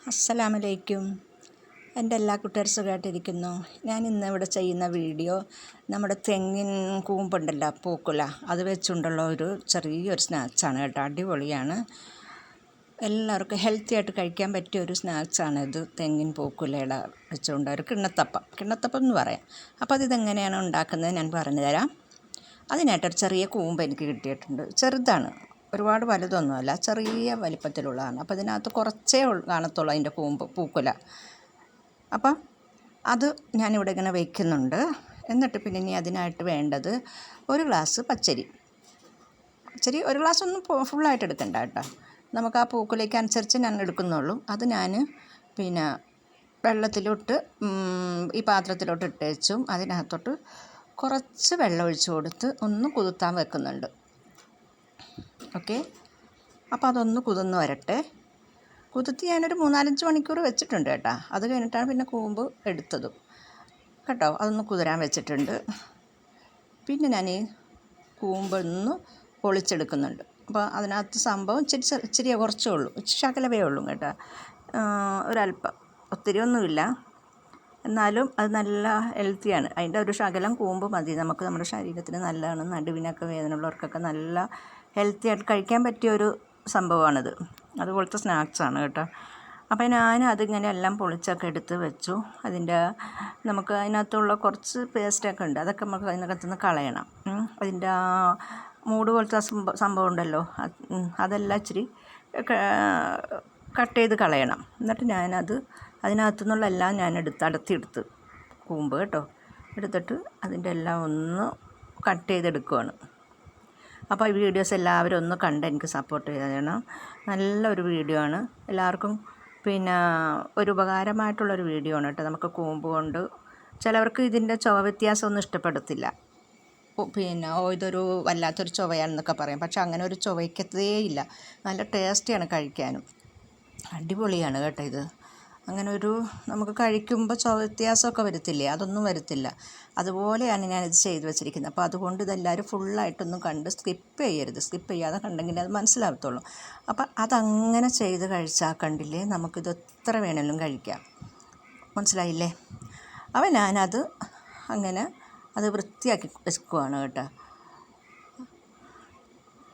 അസ്സലാമലൈക്കും. എൻ്റെ എല്ലാ കൂട്ടുകാരും സുഖമായിട്ടിരിക്കുന്നു. ഞാൻ ഇന്ന് ഇവിടെ ചെയ്യുന്ന വീഡിയോ നമ്മുടെ തെങ്ങിൻ കൂമ്പുണ്ടല്ലോ, പൂക്കുല, അത് വെച്ചുകൊണ്ടുള്ള ഒരു ചെറിയൊരു സ്നാക്സാണ് കേട്ടോ. അടിപൊളിയാണ്. എല്ലാവർക്കും ഹെൽത്തി ആയിട്ട് കഴിക്കാൻ പറ്റിയ ഒരു സ്നാക്സാണ് ഇത്. തെങ്ങിൻ പൂക്കുലയുടെ വെച്ചുകൊണ്ട് ഒരു കിണ്ണത്തപ്പം എന്ന് പറയാം. അപ്പോൾ അതിതെങ്ങനെയാണ് ഉണ്ടാക്കുന്നത് ഞാൻ പറഞ്ഞു തരാം. അതിനായിട്ടൊരു ചെറിയ കൂമ്പ് എനിക്ക് കിട്ടിയിട്ടുണ്ട്. ചെറുതാണ്, ഒരുപാട് വലുതൊന്നുമല്ല, ചെറിയ വലിപ്പത്തിലുള്ളതാണ്. അപ്പോൾ ഇതിനകത്ത് കുറച്ചേ കാണത്തുള്ളൂ അതിൻ്റെ പൂക്കുല. അപ്പം അത് ഞാനിവിടെ ഇങ്ങനെ വയ്ക്കുന്നുണ്ട്. എന്നിട്ട് പിന്നെ ഇനി അതിനായിട്ട് വേണ്ടത് ഒരു ഗ്ലാസ് പച്ചരി. ഒരു ഗ്ലാസ് ഒന്നും ഫുള്ളായിട്ട് എടുക്കണ്ട കേട്ടോ. നമുക്ക് ആ പൂക്കുലയ്ക്ക് അനുസരിച്ച് ഞാൻ എടുക്കുന്നുള്ളൂ. അത് ഞാൻ പിന്നെ വെള്ളത്തിലോട്ട് ഈ പാത്രത്തിലോട്ട് ഇട്ടേച്ചും അതിനകത്തോട്ട് കുറച്ച് വെള്ളം ഒഴിച്ച് കൊടുത്ത് ഒന്ന് കുതിർത്താൻ വെക്കുന്നുണ്ട്. ഓക്കെ, അപ്പോൾ അതൊന്ന് കുതിർന്ന് വരട്ടെ. കുതിർത്തി ഞാനൊരു 3-4 മണിക്കൂർ വെച്ചിട്ടുണ്ട് കേട്ടോ. അത് കഴിഞ്ഞിട്ടാണ് പിന്നെ കൂമ്പ് എടുത്തതും കേട്ടോ. അതൊന്ന് കുതിരാൻ വെച്ചിട്ടുണ്ട്. പിന്നെ ഞാൻ ഈ കൂമ്പൊന്ന് പൊളിച്ചെടുക്കുന്നുണ്ട്. അപ്പോൾ അതിനകത്ത് സംഭവം ഇച്ചിരി കുറച്ചേ ഉള്ളൂ, ശകലവേ ഉള്ളൂ കേട്ടോ. ഒരല്പം, ഒത്തിരി ഒന്നുമില്ല. എന്നാലും അത് നല്ല ഹെൽത്തിയാണ്. അതിൻ്റെ ഒരു ശകലം കൂമ്പ് മതി. നമുക്ക് നമ്മുടെ ശരീരത്തിന് നല്ലതാണ്. നടുവിനൊക്കെ വേദനയുള്ളവർക്കൊക്കെ നല്ല ഹെൽത്തി ആയിട്ട് കഴിക്കാൻ പറ്റിയ ഒരു സംഭവമാണിത്. അതുപോലത്തെ സ്നാക്സാണ് കേട്ടോ. അപ്പോൾ ഞാൻ അതിങ്ങനെ എല്ലാം പൊളിച്ചൊക്കെ എടുത്ത് വെച്ചു. നമുക്ക് അതിനകത്തുള്ള കുറച്ച് പേസ്റ്റൊക്കെ ഉണ്ട്, അതൊക്കെ നമുക്ക് അതിനകത്തുനിന്ന് കളയണം. അതിൻ്റെ മൂട് പോലത്തെ സംഭവം ഉണ്ടല്ലോ, അതെല്ലാം ഇച്ചിരി കട്ട് ചെയ്ത് കളയണം. എന്നിട്ട് ഞാനത് അതിനകത്തു നിന്നുള്ള എല്ലാം ഞാൻ അടത്തിയെടുത്ത് കൂമ്പ് കേട്ടോ എടുത്തിട്ട് അതിൻ്റെ എല്ലാം ഒന്ന് കട്ട് ചെയ്തെടുക്കുകയാണ്. അപ്പോൾ ഈ വീഡിയോസ് എല്ലാവരും ഒന്ന് കണ്ട് എനിക്ക് സപ്പോർട്ട് ചെയ്യണം. നല്ലൊരു വീഡിയോ ആണ്. എല്ലാവർക്കും പിന്നെ ഒരു ഉപകാരമായിട്ടുള്ളൊരു വീഡിയോ ആണ് കേട്ടോ. നമുക്ക് കൂമ്പ് കൊണ്ട് ചിലവർക്ക് ഇതിൻ്റെ ചുവ വ്യത്യാസമൊന്നും ഇഷ്ടപ്പെടത്തില്ല. പിന്നെ ഇതൊരു വല്ലാത്തൊരു ചുവയാണെന്നൊക്കെ പറയും. പക്ഷെ അങ്ങനെ ഒരു ചുവയ്ക്കത്തേ ഇല്ല. നല്ല ടേസ്റ്റിയാണ് കഴിക്കാനും. അടിപൊളിയാണ് കേട്ടോ ഇത്. അങ്ങനെ ഒരു നമുക്ക് കഴിക്കുമ്പോൾ ചുവ വ്യത്യാസമൊക്കെ വരത്തില്ലേ, അതൊന്നും വരത്തില്ല. അതുപോലെയാണ് ഞാനിത് ചെയ്ത് വെച്ചിരിക്കുന്നത്. അപ്പോൾ അതുകൊണ്ട് ഇതെല്ലാവരും ഫുള്ളായിട്ടൊന്നും കണ്ട് സ്കിപ്പ് ചെയ്യരുത്. സ്കിപ്പ് ചെയ്യാതെ കണ്ടെങ്കിൽ അത് മനസ്സിലാകത്തുള്ളൂ. അപ്പം അതങ്ങനെ ചെയ്ത് കഴിച്ചാൽ കണ്ടില്ലേ, നമുക്കിത് എത്ര വേണമെങ്കിലും കഴിക്കാം. മനസ്സിലായില്ലേ? അപ്പോൾ ഞാനത് അങ്ങനെ അത് വൃത്തിയാക്കി വെക്കുകയാണ് കേട്ടോ.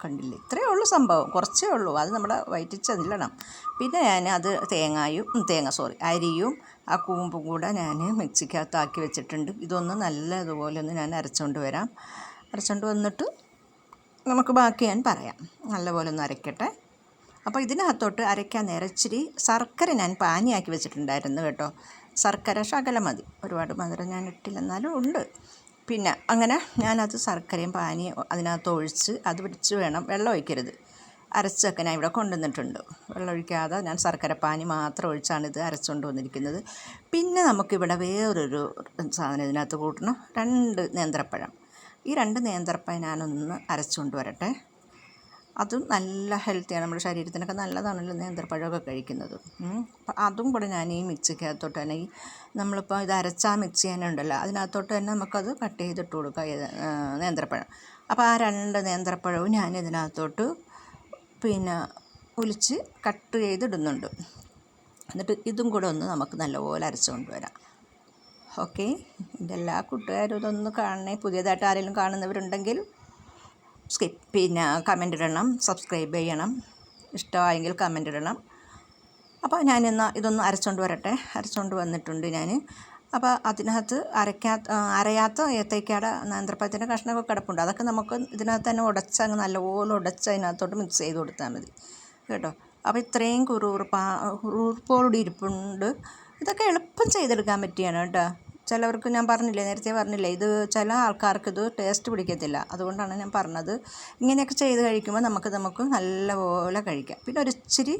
കണ്ടില്ലേ, ഇത്രയേ ഉള്ളൂ സംഭവം, കുറച്ചേ ഉള്ളൂ. അത് നമ്മുടെ വയറ്റിച്ചതിലിടണം. പിന്നെ ഞാൻ അത് അരിയും ആ കൂമ്പും കൂടെ ഞാൻ മിക്സിക്കകത്താക്കി വെച്ചിട്ടുണ്ട്. ഇതൊന്ന് നല്ലതുപോലെ ഒന്ന് ഞാൻ അരച്ചുകൊണ്ട് വരാം. അരച്ചുകൊണ്ട് വന്നിട്ട് നമുക്ക് ബാക്കി ഞാൻ പറയാം. നല്ലപോലെ ഒന്ന് അരയ്ക്കട്ടെ. അപ്പോൾ ഇതിനകത്തോട്ട് അരയ്ക്കാൻ നേരം ഇച്ചിരി ശർക്കര ഞാൻ പാനിയാക്കി വെച്ചിട്ടുണ്ടായിരുന്നു കേട്ടോ. ശർക്കര ശകലം മതി, ഒരുപാട് മധുരം ഞാൻ ഇട്ടില്ല, എന്നാലും ഉണ്ട്. പിന്നെ അങ്ങനെ ഞാനത് ശർക്കരയും പാനിയും അതിനകത്ത് ഒഴിച്ച് അത് പിടിച്ച് വേണം, വെള്ളം ഒഴിക്കരുത്. അരച്ചൊക്കെ ഞാൻ ഇവിടെ കൊണ്ടുവന്നിട്ടുണ്ട്. വെള്ളം ഒഴിക്കാതെ ഞാൻ ശർക്കര പാനി മാത്രം ഒഴിച്ചാണ് ഇത് അരച്ചുകൊണ്ട് വന്നിരിക്കുന്നത്. പിന്നെ നമുക്കിവിടെ വേറൊരു സാധനം ഇതിനകത്ത് കൂട്ടണം, 2 നേന്ത്രപ്പഴം. ഈ 2 നേന്ത്രപ്പഴം ഞാനൊന്ന് അരച്ചുകൊണ്ട് വരട്ടെ. അതും നല്ല ഹെൽത്തിയാണ്, നമ്മുടെ ശരീരത്തിനൊക്കെ നല്ലതാണല്ലോ നേന്ത്രപ്പഴമൊക്കെ കഴിക്കുന്നത്. അപ്പം അതും കൂടെ ഞാൻ ഈ മിക്സിക്കകത്തോട്ട് തന്നെ നമ്മളിപ്പോൾ ഇത് അരച്ചാ മിക്സി തന്നെ ഉണ്ടല്ലോ, അതിനകത്തോട്ട് തന്നെ നമുക്കത് കട്ട് ചെയ്തിട്ട് കൊടുക്കാം നേന്ത്രപ്പഴം. അപ്പോൾ ആ 2 നേന്ത്രപ്പഴവും ഞാൻ ഇതിനകത്തോട്ട് പിന്നെ ഒലിച്ച് കട്ട് ചെയ്തിടുന്നുണ്ട്. എന്നിട്ട് ഇതും കൂടെ ഒന്ന് നമുക്ക് നല്ലപോലെ അരച്ചുകൊണ്ട് വരാം. ഓക്കെ, എൻ്റെ എല്ലാ കൂട്ടുകാരും ഇതൊന്ന് കാണണേ. പുതിയതായിട്ട് ആരെങ്കിലും കാണുന്നവരുണ്ടെങ്കിൽ കമൻ്റ് ഇടണം, സബ്സ്ക്രൈബ് ചെയ്യണം, ഇഷ്ടമായെങ്കിൽ കമൻ്റ് ഇടണം. അപ്പോൾ ഞാനിന്ന് ഇതൊന്ന് അരച്ചുകൊണ്ട് വരട്ടെ. അരച്ചുകൊണ്ട് വന്നിട്ടുണ്ട് ഞാൻ. അപ്പോൾ അതിനകത്ത് അരയാത്ത ഏത്തയ്ക്കയുടെ നേന്ത്രപ്പഴത്തിൻ്റെ കഷ്ണമൊക്കെ കിടപ്പുണ്ട്. അതൊക്കെ നമുക്ക് ഇതിനകത്ത് തന്നെ അങ്ങ് നല്ലപോലെ ഉടച്ച് അതിനകത്തോട്ട് മിക്സ് ചെയ്ത് കൊടുത്താൽ മതി കേട്ടോ. അപ്പോൾ ഇത്രയും കുറുകുറുപ്പോടുകൂടി ഇരിപ്പുണ്ട്. ഇതൊക്കെ എളുപ്പം ചെയ്തെടുക്കാൻ പറ്റിയാണ് കേട്ടോ. ചിലവർക്ക് ഞാൻ നേരത്തെ പറഞ്ഞില്ലേ, ഇത് ചില ആൾക്കാർക്ക് ഇത് ടേസ്റ്റ് പിടിക്കത്തില്ല. അതുകൊണ്ടാണ് ഞാൻ പറഞ്ഞത്. ഇങ്ങനെയൊക്കെ ചെയ്ത് കഴിക്കുമ്പോൾ നമുക്ക് നല്ലപോലെ കഴിക്കാം. പിന്നെ ഒരിച്ചിരി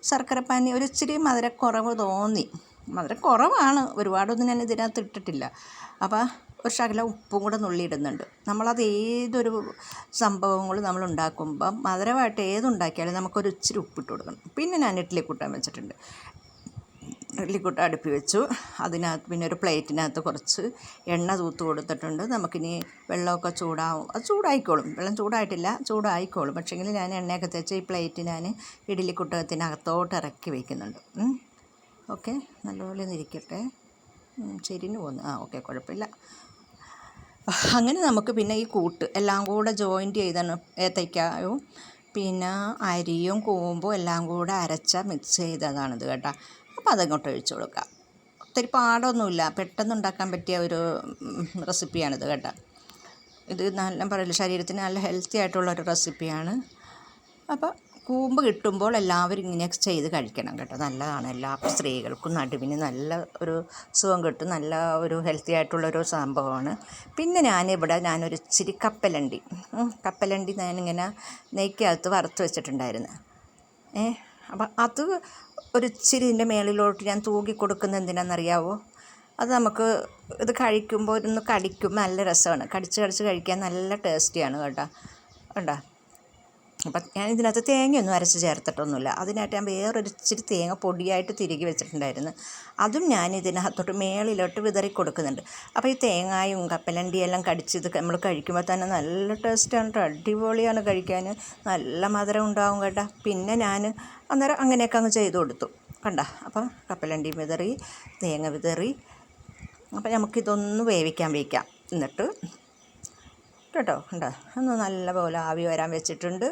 ശർക്കരപ്പാനി, ഒരിച്ചിരി മധുരക്കുറവ് തോന്നി. മധുരക്കുറവാണ്, ഒരുപാടൊന്നും ഞാൻ ഇതിനകത്ത് ഇട്ടിട്ടില്ല. അപ്പോൾ ഒരു ശകലം ഉപ്പും കൂടെ നുള്ളിയിടുന്നുണ്ട്. നമ്മളത് ഏതൊരു സംഭവങ്ങളും നമ്മൾ ഉണ്ടാക്കുമ്പം മധുരമായിട്ട് ഏതുണ്ടാക്കിയാലും നമുക്കൊരു ഇച്ചിരി ഉപ്പിട്ട് കൊടുക്കണം. പിന്നെ ഞാൻ ഇഡ്ഡലി കൂട്ടാൻ വെച്ചിട്ടുണ്ട്. ഇഡ്ഡലിക്കുട്ട അടുപ്പി വെച്ചു. അതിനകത്ത് പിന്നെ ഒരു പ്ലേറ്റിനകത്ത് കുറച്ച് എണ്ണ തൂത്ത് കൊടുത്തിട്ടുണ്ട്. നമുക്കിനി വെള്ളമൊക്കെ അത് ചൂടായിക്കോളും. വെള്ളം ചൂടായിട്ടില്ല, ചൂടായിക്കോളും. പക്ഷേങ്കിൽ ഞാൻ എണ്ണയൊക്കെ തേച്ച് ഈ പ്ലേറ്റ് ഞാൻ ഇഡ്ഡലിക്കുട്ടകത്തിനകത്തോട്ട് ഇറക്കി വയ്ക്കുന്നുണ്ട്. ഓക്കെ, നല്ലപോലെ ഇരിക്കട്ടെ. ചെരിഞ്ഞു പോകുന്നു. ഓക്കെ, കുഴപ്പമില്ല. അങ്ങനെ നമുക്ക് പിന്നെ ഈ കൂട്ട് എല്ലാം കൂടെ ജോയിൻറ്റ് ചെയ്താണ് ഏത്തയ്ക്കായും പിന്നെ അരിയും കൂമ്പും എല്ലാം കൂടെ അരച്ച മിക്സ് ചെയ്തതാണിത് കേട്ടോ. അപ്പോൾ അതങ്ങോട്ട് ഒഴിച്ചു കൊടുക്കാം. ഒത്തിരി പാടൊന്നുമില്ല, പെട്ടെന്ന് ഉണ്ടാക്കാൻ പറ്റിയ ഒരു റെസിപ്പിയാണിത് കേട്ടോ. ഇത് നല്ല പറയില്ല, ശരീരത്തിന് നല്ല ഹെൽത്തി ആയിട്ടുള്ളൊരു റെസിപ്പിയാണ്. അപ്പോൾ കൂമ്പ് കിട്ടുമ്പോൾ എല്ലാവരും ഇങ്ങനെയൊക്കെ ചെയ്ത് കഴിക്കണം കേട്ടോ. നല്ലതാണ്, എല്ലാ സ്ത്രീകൾക്കും നടുവിന് നല്ല ഒരു സുഖം കിട്ടും, നല്ല ഒരു ഹെൽത്തി ആയിട്ടുള്ളൊരു സംഭവമാണ്. പിന്നെ ഞാനൊരു ഇച്ചിരി കപ്പലണ്ടി ഞാനിങ്ങനെ നെയ്ക്കകത്ത് വറുത്ത് വെച്ചിട്ടുണ്ടായിരുന്നു. അപ്പം അത് ഒരു ഇച്ചിരി ഇതിൻ്റെ മേളിലോട്ട് ഞാൻ തൂക്കി കൊടുക്കുന്നത് എന്തിനാണെന്നറിയാവോ? അത് നമുക്ക് ഇത് കഴിക്കുമ്പോൾ ഒന്ന് കടിക്കുമ്പോൾ നല്ല രസമാണ്, കടിച്ച് കഴിക്കാൻ നല്ല ടേസ്റ്റിയാണ് കേട്ടോ. കണ്ടോ? അപ്പം ഞാൻ ഇതിനകത്ത് തേങ്ങയൊന്നും അരച്ച് ചേർത്തിട്ടൊന്നുമില്ല. അതിനായിട്ട് ഞാൻ വേറൊരു ഇച്ചിരി തേങ്ങ പൊടിയായിട്ട് തിരുകി വെച്ചിട്ടുണ്ടായിരുന്നു. അതും ഞാൻ ഇതിനകത്തോട്ട് മേളിലോട്ട് വിതറി കൊടുക്കുന്നുണ്ട്. അപ്പോൾ ഈ തേങ്ങയും കപ്പലണ്ടിയെല്ലാം കടിച്ച് ഇത് നമ്മൾ കഴിക്കുമ്പോൾ തന്നെ നല്ല ടേസ്റ്റാണ് കേട്ടോ. അടിപൊളിയാണ് കഴിക്കാൻ, നല്ല മധുരം ഉണ്ടാവും കേട്ടോ. പിന്നെ ഞാൻ അന്നേരം അങ്ങനെയൊക്കെ അങ്ങ് ചെയ്ത് കൊടുത്തു. കണ്ടോ? അപ്പോൾ കപ്പലണ്ടി വിതറി, തേങ്ങ വിതറി. അപ്പോൾ നമുക്കിതൊന്ന് വേവിക്കാൻ വയ്ക്കാം. എന്നിട്ട് കേട്ടോ, കണ്ടോ, ഒന്ന് നല്ലപോലെ ആവി വരാൻ വെച്ചിട്ടുണ്ട്.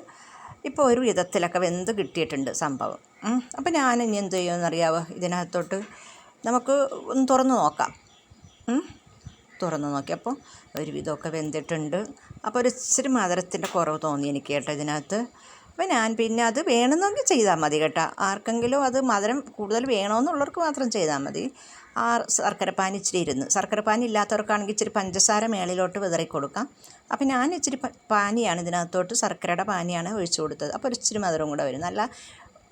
ഇപ്പോൾ ഒരു വിധത്തിലൊക്കെ വെന്ത് കിട്ടിയിട്ടുണ്ട് സംഭവം. അപ്പോൾ ഞാൻ ഇനി എന്ത് ചെയ്യുമെന്നറിയാവോ? ഇതിനകത്തോട്ട് നമുക്ക് ഒന്ന് തുറന്ന് നോക്കാം. തുറന്ന് നോക്കിയപ്പോൾ ഒരു വിധമൊക്കെ വെന്തിട്ടുണ്ട്. അപ്പോൾ ഒരു ഇച്ചിരി മധുരത്തിൻ്റെ കുറവ് തോന്നി എനിക്ക് കേട്ടോ ഇതിനകത്ത്. അപ്പോൾ ഞാൻ പിന്നെ അത് വേണമെന്നെങ്കിൽ ചെയ്താൽ മതി കേട്ടോ. ആർക്കെങ്കിലും അത് മധുരം കൂടുതൽ വേണമെന്നുള്ളവർക്ക് മാത്രം ചെയ്താൽ മതി. ശർക്കരപ്പാനി ശർക്കരപ്പാനി ഇല്ലാത്തവർക്കാണെങ്കിൽ ഇച്ചിരി പഞ്ചസാര മേളിലോട്ട് വിതറി കൊടുക്കാം. അപ്പോൾ ഞാൻ ഇച്ചിരി പാനിയാണ് ഇതിനകത്തോട്ട്, ശർക്കരയുടെ പാനിയാണ് ഒഴിച്ചു കൊടുത്തത്. അപ്പോൾ ഒരു ഇച്ചിരി മധുരം കൂടെ വരും.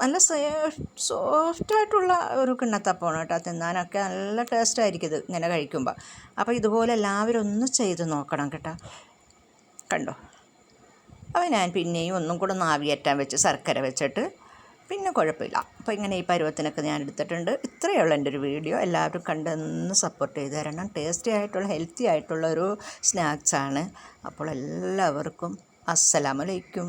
നല്ല സോഫ്റ്റായിട്ടുള്ള ഒരു കിണ്ണത്തപ്പമാണ് കേട്ടോ. തിന്നാനൊക്കെ നല്ല ടേസ്റ്റായിരിക്കും ഇത് ഇങ്ങനെ കഴിക്കുമ്പോൾ. അപ്പോൾ ഇതുപോലെ എല്ലാവരും ഒന്ന് ചെയ്ത് നോക്കണം കേട്ടോ. കണ്ടോ? അപ്പോൾ ഞാൻ പിന്നെയും ഒന്നും കൂടെ ഒന്ന് ആവിയേറ്റാൻ വെച്ച് ശർക്കര വെച്ചിട്ട് പിന്നെ കുഴപ്പമില്ല. അപ്പോൾ ഇങ്ങനെ ഈ പരുവത്തിനൊക്കെ ഞാൻ എടുത്തിട്ടുണ്ട്. ഇത്രയേ ഉള്ളൂ എൻ്റെ ഒരു വീഡിയോ. എല്ലാവരും കണ്ടൊന്ന് സപ്പോർട്ട് ചെയ്ത് തരണം. ടേസ്റ്റി ആയിട്ടുള്ള ഹെൽത്തി ആയിട്ടുള്ളൊരു സ്നാക്സാണ്. അപ്പോൾ എല്ലാവർക്കും അസ്സലാമു അലൈക്കും.